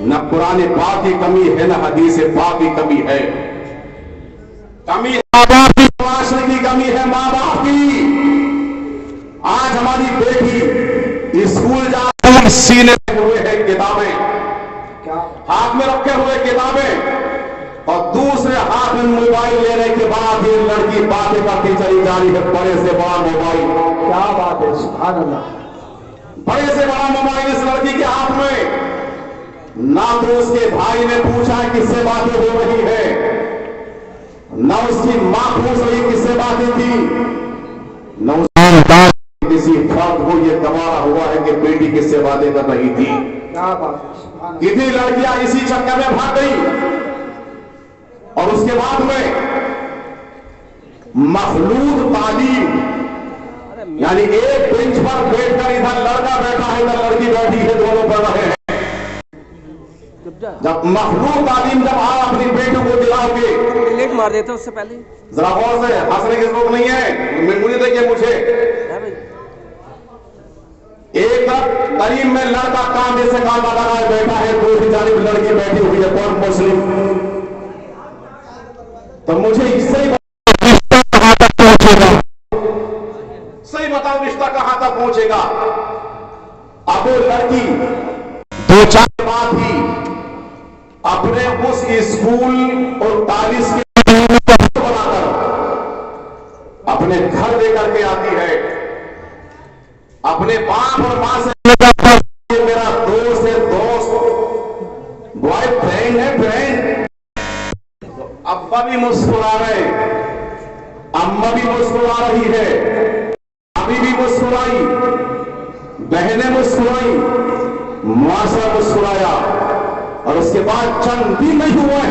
نہ قرآن پاک کی کمی ہے نہ حدیث پاک کی کمی ہے. کمی ماں باپ کی، معاشرے کی کمی ہے ماں باپ کی. آج ہماری بیٹی اسکول جا رہی، سینے میں ہوئے ہیں کتابیں، ہاتھ میں رکھے ہوئے کتابیں، اور دوسرے ہاتھ میں موبائل لینے کے بعد یہ لڑکی باتیں کرتی چلی جا رہی ہے. بڑے سے بڑا موبائل، کیا بات ہے، سبحان اللہ. بڑے سے بڑا موبائل اس لڑکی کے ہاتھ میں. نہ تو اس کے بھائی نے پوچھا کس سے باتیں ہو رہی ہے، نہ اس کی ماں پوچھ رہی کس سے باتیں تھی، نہ اس کسی فرد کو یہ گوارا ہوا ہے کہ بیٹی کس سے باتیں کر رہی تھی. کیا بات ہے. کتنی لڑکیاں اسی چکر میں بھاگ گئی. اور اس کے بعد میں مخلوط تعلیم، یعنی ایک بینچ پر بیٹھ کر ادھر لڑکا بیٹھا ہے ادھر لڑکی بیٹھی ہے، دونوں پڑھ رہے ہیں. جب مخلوط تعلیم جب آپ اپنی بیٹوں کو دلاؤ گے، لیٹ مار دیتے اس سے پہلے ذرا غور سے، ہنسنے کی ضرورت نہیں ہے، مجھے دیکھیے مجھے. ایک طرف تعلیم میں لڑکا کاندھے سے کاندھا لگائے بیٹھا ہے، دوسری جانب لڑکی بیٹھی ہوئی ہے کون مسلم. تو مجھے اس سے رشتہ کہاں تک پہنچے گا، صحیح بتاؤ رشتہ کہاں تک پہنچے گا. اب وہ لڑکی دو چار بعد ہی اپنے اس اسکول اور کالج کے بنا کر اپنے گھر لے کر کے آتی ہے. اپنے باپ اور ماں سے یہ میرا دوست ہے، دوست بوائے فرینڈ ہے، فرینڈ. ابا بھی مسکرا رہے، اماں بھی مسکرا رہی ہے، ابھی بھی مسکرائی، بہنیں مسکرائی، معاشرہ مسکرایا. اور اس کے بعد چند بھی نہیں ہوا ہے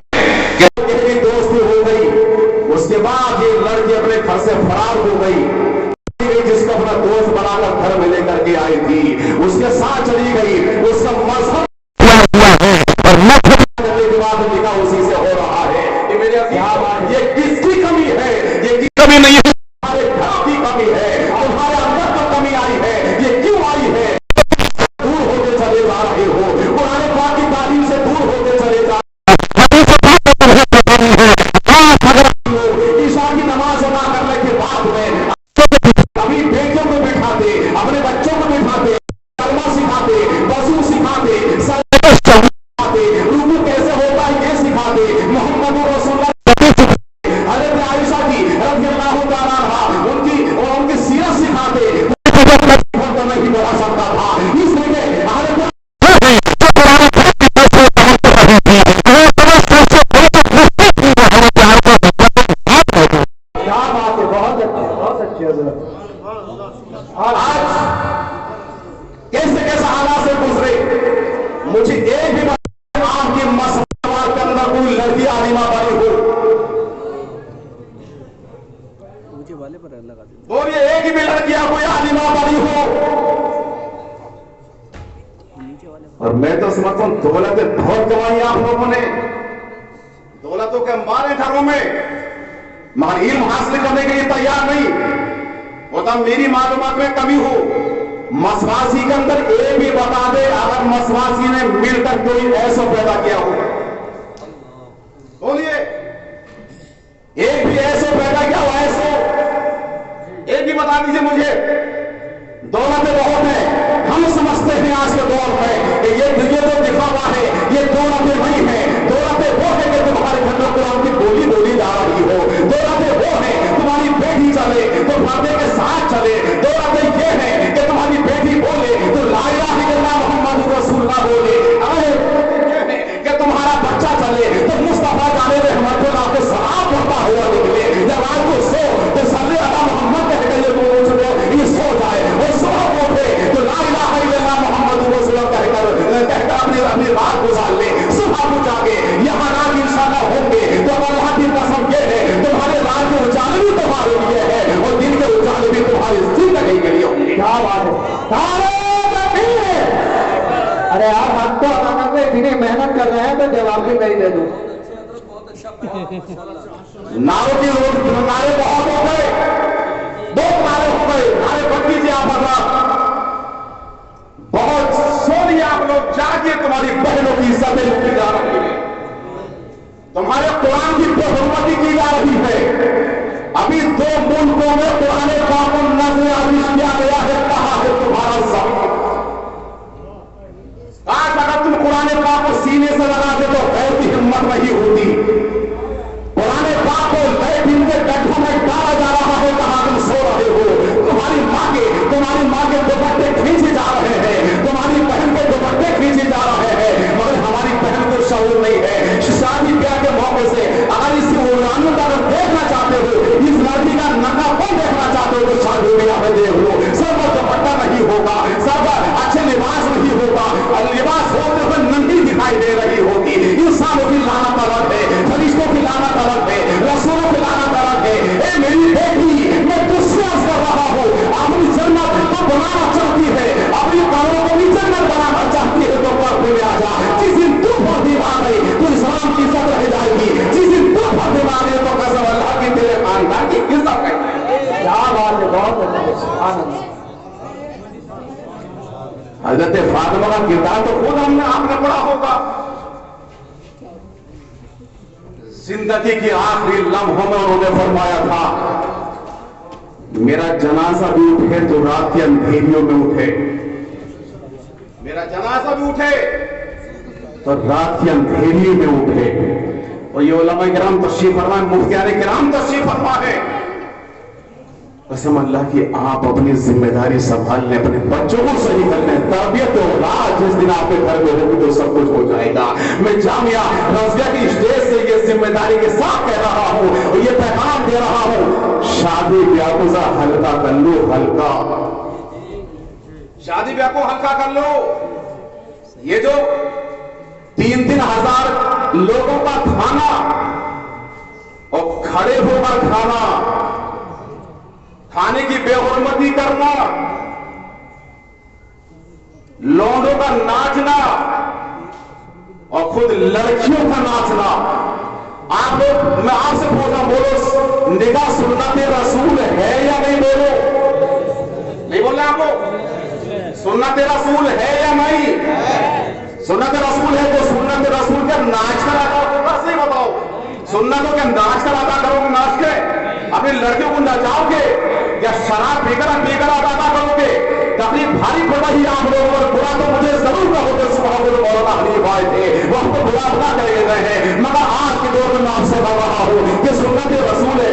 کہ دوستی ہو گئی. اس کے بعد یہ لڑکی اپنے گھر سے فرار ہو گئی. جس کو اپنا دوست بنا کر گھر میں لے کر کے آئی تھی اس کے ساتھ چلی گئی. اس کا مذہب ہوا ہے اور مذہب کرنے کے بعد نکاح اسی سے ہو رہا ہے. یہ میرے عزیز، یہ کس کی کمی ہے؟ یہ کی کمی نہیں ہے، ہمارے گھر کی کمی ہے. تمہارے اندر جو کمی آئی ہے یہ کیوں آئی ہے؟ دور ہوتے چلے جا رہے ہو، قرآن پاک کی تعلیم سے دور ہوتے چلے جا رہے ہو. عشاء کی نماز ادا کرنے کے بعد میں ابھی بیٹوں کو بٹھاتے، اپنے بچوں کو بٹھاتے، کلمہ سکھاتے، وضو سکھاتے، سکھاتے، رکوع کیسے ہوتا ہے یہ سکھاتے، محمد رسول اللہ حضرت عائشہ کی رضی اللہ تعالیٰ عنہا ان کی سیرت سکھاتے. نہیں بڑھا سکتا تھا، اس لیے کیسے کیسے حالات سے گزرے. مجھے ایک بھی آپ کی مسجد کے اندر کوئی لڑکی عالمہ بنی ہو، بولیے ایک بھی لڑکیاں کوئی عالمہ بنی ہو. اور میں تو سمجھتا ہوں دولتیں بہت کمائی آپ لوگوں نے، دولتوں کے مارے گھروں میں، مگر علم حاصل کرنے کے لیے تیار نہیں. ہوتا میری معلومات میں کمی ہو، مسواسی کے اندر ایک بھی بتا دے اگر مسواسی نے مل کر کوئی ایسا پیدا کیا ہو، بولیے ایک بھی ایسا پیدا کیا ہو، ایسا ایک بھی بتا دیجئے مجھے. دولتیں بہت ہیں، ہم سمجھتے ہیں آج کے دور میں کہ یہ تو دکھاوا ہے، یہ دولتیں نہیں ہیں. دولتیں وہ ہیں کہ تمہارے گھر میں قرآن کی بولی بولی جا رہی ہو. دولتیں وہ ہیں تمہاری بیٹی چلے تو پردے کے ساتھ چلے. دولتیں یہ ہیں کہ تمہاری بیٹی بولے تو لا الہ الا اللہ محمد رسول اللہ بولے. کہ تمہارا بچہ چلے تو مصطفیٰ جانے رحمت اللہ کو سلام پڑھتا ہوا نکلے. جب آج کو سو تو صلی اللہ محمد کہہ کے یہ سو جائے، وہ صبح اٹھے تو لا الہ الا اللہ محمد رسول اللہ کہہ کر اپنی رات گزار لے. صبح کو جاگے یہاں رات انشاءاللہ ہوں گے تو اللہ کی قسم یہ ہے تمہارے رات کے اجالے بھی تمہارے لیے ہے اور دن کے اجالے بھی تمہاری زندگی کے لیے ہوں گے. کیا بات ہے. ارے آپ ہم تو اگر اتنی محنت کر رہے ہیں تو جواب بھی نہیں دے دوں. نعروں کی نعرے بہت ہو گئے، دو نعرے ہو گئے. نعرے بن لیجیے آپ حضرات، بہت سونی آپ لوگ جاگیے، تمہاری بہنوں کی عزت इज्जतें लूटी जा रही है, तुम्हारे कुरान की बेहुरमती की जा रही है। अभी 2 मुल्कों में कुरान पाक को नजरअंदाज किया गया है, कहा है तुम्हारा ज़मीन। आज अगर तुम कुरान पाक को सीने से लगाते तो गैर की हिम्मत नहीं होती। कुरान पाक को लैट्रिन के गड्ढों में डाला जा रहा है, कहा तुम सो रहे हो। तुम्हारी माँ के दुपट्टे खींचे जा रहे हैं, तुम्हारी बहन के दुपट्टे खींचे जा रहे हैं, मगर हमारी बहन को शऊर नहीं है। शादी ब्याह के मौके से अगर इस उड़ानों का देखना चाहते हो, इस लड़की का नकाबपोश देखना चाहते हो, तो शादी ब्याह में देख लो। सब दुपट्टा नहीं होगा, सब अच्छे लिबास नहीं होगा, लिबास होते हुए नंगी दिखाई दे रही होगी। इंसानों की लानत अलग है, फरिश्तों की लानत अलग है, रसूलों की लानत अलग है। ए मेरी बेटी, मैं दुश्मन कर रहा हूँ, अपनी जन्नत तो बनाना चाहती है, अपनी करों को भी जन्नत बनाना चाहती है, तो पर्दे में आ जा। जिस दिन तू पर्दे में आ गई तो इस्लाम की इज्जत रह जाएगी। जिस दिन तू पर्दे में आ गई तो कसम अल्लाह की तेरे खानदान की इज्जत है। क्या बात है, बहुत आनंद। हजरत फातिमा का किरदार तो खुद आपने पढ़ा होगा। जिंदगी के आखिरी लम्हों में उन्होंने फरमाया था, मेरा जनाजा भी उठे तो रात के अंधेरियों में उठे, मेरा जनाजा भी उठे तो रात के अंधेरियों में उठे। और ये उलमा किराम तशरीफ फरमा, मुफ्तियाने किराम तशरीफ फरमा है, कसम अल्लाह की आप अपनी जिम्मेदारी संभाल लें, अपने बच्चों को सही कर लें, तरबियत होगा। जिस दिन आपके घर में होगी तो सब कुछ हो जाएगा। मैं जामिया रज़िया की स्टेज से ये जिम्मेदारी के साथ कह रहा हूँ और ये पैगाम दे रहा हूँ, शादी ब्याह को हल्का कर लो, हल्का शादी ब्याह को हल्का कर लो। ये जो 3-3 हजार लोगों का खाना और खड़े होकर खाने की बेहुरमती करना, लौंडों का नाचना और खुद लड़कियों का नाचना। आप लोग, मैं आपसे पूछ रहा हूं, बोलो निकाह सुन्नत रसूल है या नहीं? बोलो, नहीं बोल रहे आप लोग? सुन्नत रसूल है या नहीं? सुन्नत रसूल है तो सुन्नत रसूल के नाच कर अदा होगा, सही बताओ। सुन्नतों के नाच कर अदा करोगे, नाच के अपनी लड़कियों को नचाओगे या शराब पीकर अदा करोगे? तकलीफ भारी पड़ रही है आप लोगों पर। बुरा तो मुझे जरूर कहोगे, सुबह मौलाना हनीफ आए थे, वो हमको बुरा बुरा कर गए हैं, मगर आज के दौर में मैं आपसे कह रहा हूँ कि सुन्नत रसूल है।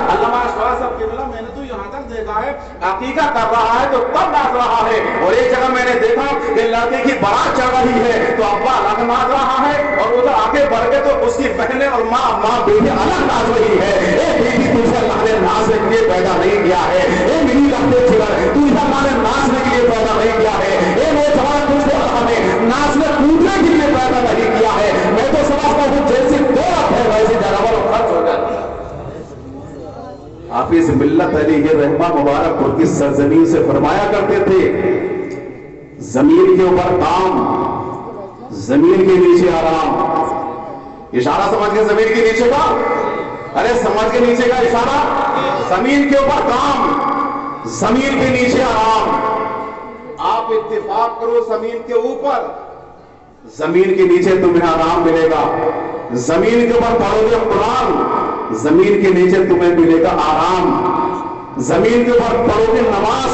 अल्लामा अशफाक साहब किबला, मैंने तो यहाँ तक देखा है, अकीका कर रहा है तो तब नाच रहा है, और एक जगह मैंने देखा कि लड़के की बारात चल रही है तो अब्बा अलग नाच रहा है और उधर आगे बढ़ के तो उसकी बहनें और माँ बेटी अलग नाच रही है। ए बेटी, तुझे अल्लाह ने नाचने के लिए पैदा नहीं किया है। ए मेरी लंबे चिगर, तू अल्लाह ने नाचने के लिए पैदा नहीं किया है। ए नौजवान, तुझे अल्लाह ने नाचने कूदने के लिए पैदा नहीं किया है। मैं तो समझता हूँ जैसी दौलत है वैसी जानवर खर्च हो जाती है। हाफिज मिल्लत अली रहमा मुबारकपुर की सरजमीन से फरमाया करते थे, जमीन के ऊपर काम, जमीन के नीचे आराम। इशारा समझ के जमीन के नीचे का, अरे समझ के नीचे का इशारा, जमीन के ऊपर काम, जमीन के नीचे आराम। आप इत्तेफाक करो, जमीन के ऊपर, जमीन के नीचे तुम्हें आराम मिलेगा। जमीन के ऊपर पढ़ोगे कुरान, जमीन के नीचे तुम्हें मिलेगा आराम। जमीन के ऊपर पढ़ोगे नमाज,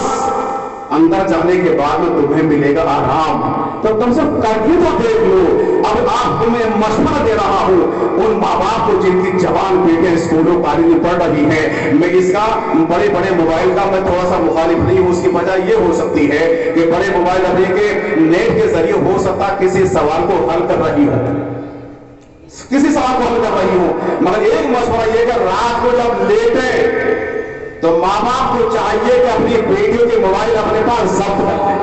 अंदर जाने के बाद में तुम्हें मिलेगा आराम। तो कम से कम करके तो देख लो। अब आप तुम्हें मशवरा दे रहा हूं उन माँ बाप को जिनकी जवान बेटियां स्कूलों कॉलेज में पढ़ रही हैं। मैं इसका बड़े बड़े मोबाइल का मैं थोड़ा सा मुखालिफ नहीं हूं। उसकी वजह ये हो सकती है कि बड़े मोबाइल अभी के नेट के जरिए हो सकता किसी सवाल को हल कर रही हो, किसी सवाल को हल कर रही हो, मगर एक मशवरा ये कि रात को जब लेटे तो माँ बाप को चाहिए कि अपनी बेटियों के मोबाइल अपने पास जब्त कर लें।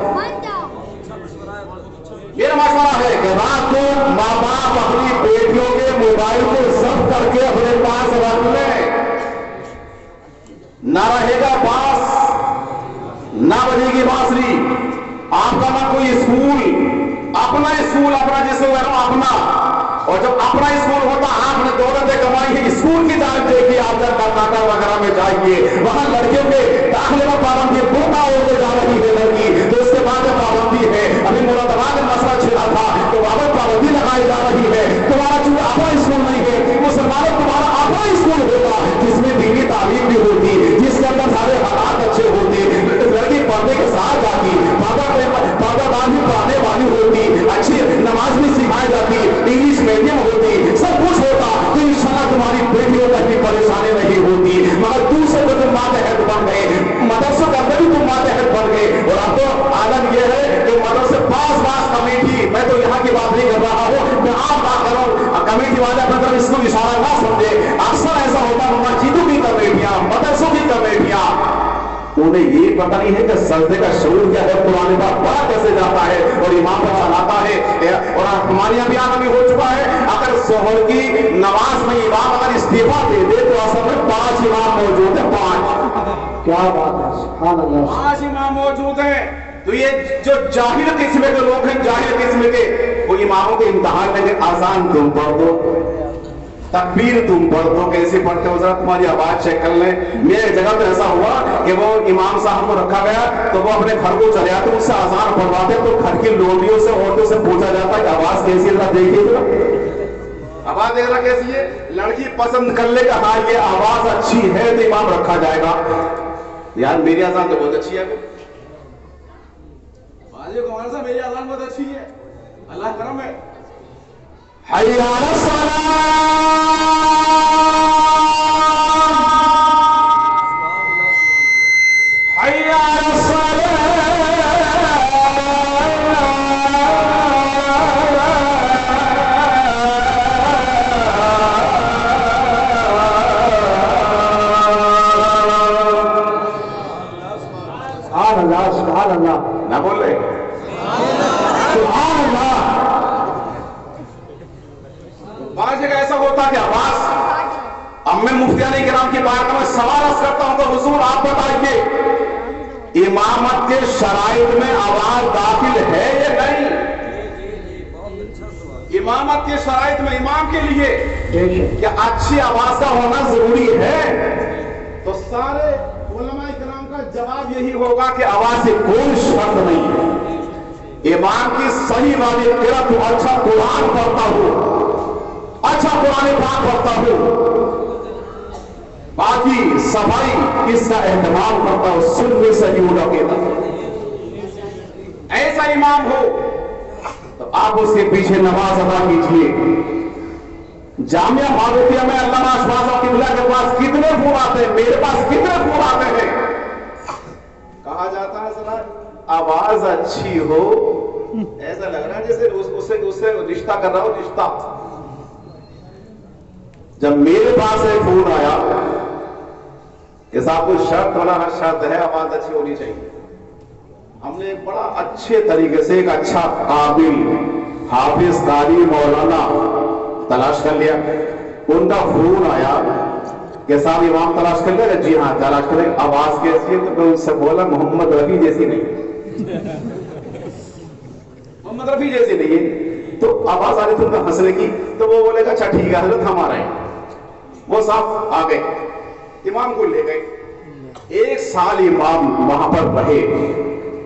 मेरा मशवरा है कि रात को माँ बाप अपनी बेटियों के मोबाइल को जब्त करके अपने पास रख लें। ना रहेगा बांस, ना बजेगी बांसुरी। आपका ना कोई स्कूल, अपना स्कूल, अपना जिसको कह रहा हूं अपना। और जब अपना स्कूल होता, आपने दौलतें कमाई है, स्कूल की जांच देखिए, आप जब कर्नाटक वगैरह में जाइए, वहां लड़कियों के दाखिले में पाबंदी, बोका होकर जा रही है लड़की, तो उसके बाद पाबंदी है। अभी मुरादाबाद में मसला छिड़ा था तो वहां पर पाबंदी लगाई तुम्हारा जो अपना स्कूल नहीं है, मुसलमानों तुम्हारा अपना स्कूल होगा जिसमें दीनी तालीम भी होती, जिसके अंदर सारे हालात अच्छे होते, लड़की पढ़ने के साथ जाती, पादादान भी पढ़ाने वाली होती, अच्छी नमाज भी सिखाई जाती, इंग्लिश मीडियम होती, सब कुछ होता, तो इंशाल्लाह तुम्हारी बेटियों तक भी परेशानी नहीं होती। मगर दूसरे को तुम मातहत बन गए, मदरसों के अंदर भी तुम मातहत बन गए। और अब तो आलम यह है कि मदरसे पास कमेटी, मैं तो यहाँ की बात नहीं कर रहा हूँ, मैं आम बात कर रहा हूँ, कमेटी वाले अपना तरफ इसको इशारा ना समझे। अक्सर ऐसा होता है मस्जिदों की कमेटियां, मदरसों की कमेटियां, उन्हें ये पता नहीं है कि सजदे का शऊर क्या है, कुरान पाक पढ़ा कैसे जाता है और इमाम पर चलाता है। और हमारे यहाँ भी आना भी हो चुका है, अगर जोहर की नमाज में इमाम अगर इस्तीफा दे दे तो असल में 5 इमाम मौजूद है, 5। क्या बात है, सुभान अल्लाह, 5 इमाम मौजूद है। तो ये जो जाहिल किस्म के लोग हैं, जाहिल किस्म के, वो इमामों के इम्तिहान लेंगे, आसान तुम पढ़ दो, तकबीर तुम पढ़ दो, कैसे पढ़ते हो जरा तुम्हारी आवाज चेक कर लें। मेरे जगह पे ऐसा हुआ कि वो इमाम साहब को रखा गया, तो वो अपने घर को चले आते, उससे आसान पढ़वाते, तो घर की लोटियों से औरतों से पूछा जाता है कि आवाज कैसी है, जरा देखिए जरा आवाज देख रहा कैसी है, लड़की पसंद कर ले, हाँ ये आवाज अच्छी है तो इमाम रखा जाएगा। यार मेरी आजान तो बहुत अच्छी है, कौन सा मेरी आजान बहुत अच्छी है, अल्लाह करम है। हय्या अला सलाह, हय्या अला सलाह, सुभान अल्लाह, सुभान अल्लाह, ना बोल रहे सुभान अल्लाह। बार जगह ऐसा होता कि आवाज, अब मैं मुफ्तियाने किराम की बात में सवाल अर्ज करता हूं, तो हुजूर आप बताइए इमामत के शराइत में आवाज दाखिल है या नहीं? इमामत के शराइत में इमाम के लिए क्या अच्छी आवाज का होना जरूरी है? तो सारे उलमा किराम का जवाब यही होगा कि आवाज से कोई शर्त नहीं है। इमाम की सही वाली किरात हो, अच्छा कुरान पढ़ता हो, अच्छा कुरान पाक पढ़ता हो, बाकी सफाई इसका एहतमाम करता हो, सुन्नी सही उलमा, ऐसा इमाम हो तो आप उसके पीछे नमाज अदा कीजिए। जामिया मारुतिया में अल्लामा अशफाक किबला के पास कितने फूल आते हैं, मेरे पास कितने फूल आते हैं। कहा जाता है सर आवाज अच्छी हो, ऐसा लग रहा है जैसे उससे रिश्ता कर रहा हो, रिश्ता। जब मेरे पास एक फोन आया कि साहब कोई शर्त होना, हर शर्त है आवाज अच्छी होनी चाहिए, हमने एक बड़ा अच्छे तरीके से एक अच्छा काबिल हाफिज कारी मौलाना तलाश कर लिया। उनका फोन आया कि साहब इमाम तलाश कर लेगा? जी हाँ तलाश करें। आवाज कैसी है? तो मैं उनसे बोला मोहम्मद रफी जैसी नहीं, मोहम्मद रफी जैसी नहीं है। तो आवाज आ रही थी उनका हंसने की, तो वो बोलेगा अच्छा ठीक है हजरत हम आ रहे हैं। वो साहब आ गए, इमाम को ले गए। 1 साल इमाम वहां पर रहे,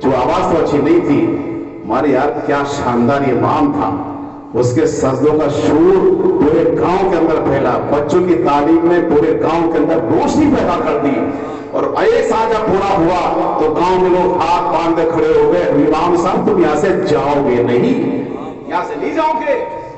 जो आवाज तो अच्छी नहीं थी, हमारे यार क्या शानदार इमाम था। उसके सजदों का शोर पूरे गांव के अंदर फैला, बच्चों की तालीम में पूरे गांव के अंदर रोशनी पैदा कर दी। और 1 साल जब पूरा हुआ तो गांव में लोग हाथ बांधे खड़े हो गए, इमाम साहब तुम यहां से जाओगे नहीं, यहां से नहीं जाओगे।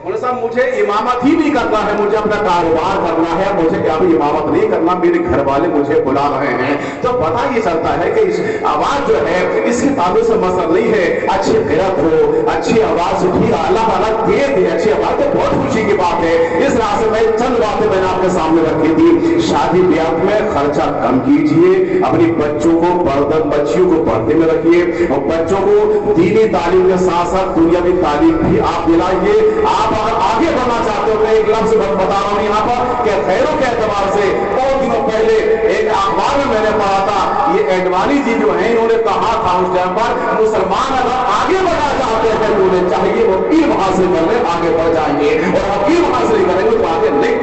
बोले साहब मुझे इमामत ही नहीं करना है, मुझे अपना कारोबार करना है, मुझे क्या भी इमामत नहीं करना, मेरे घर वाले मुझे बुला रहे हैं। तो पता ये चलता है कि इस आवाज जो है इसके ताल्लुक से मसला नहीं है, अच्छी क़िरात हो, अच्छी आवाज उठी, अल्लाह ताला दे दे अच्छी आवाज, तो बहुत खुशी की बात है। इस राह से मैं चंद बातें मैंने आपके सामने रखी थी। शादी ब्याह में खर्चा कम कीजिए, अपनी बच्चों को बच्चियों को पर्दे में रखिए, और बच्चों को दीनी तालीम के साथ साथ दुनियावी तालीम भी आप दिलाइए। आप अगर आगे बढ़ना चाहते हो, मैं एक लफ्ज बता रहा हूं यहाँ पर कि खैरों के एतबार से बहुत दिनों पहले एक अखबार में मैंने पढ़ा था, ये एडवाणी जी जो है इन्होंने कहा था उस टाइम पर मुसलमान अगर आगे बढ़ना चाहते हैं तो उन्हें चाहिए वो इल्म हासिल कर ले, आगे बढ़ जाएंगे, और हम इल्म हासिल करेंगे तो आगे नहीं।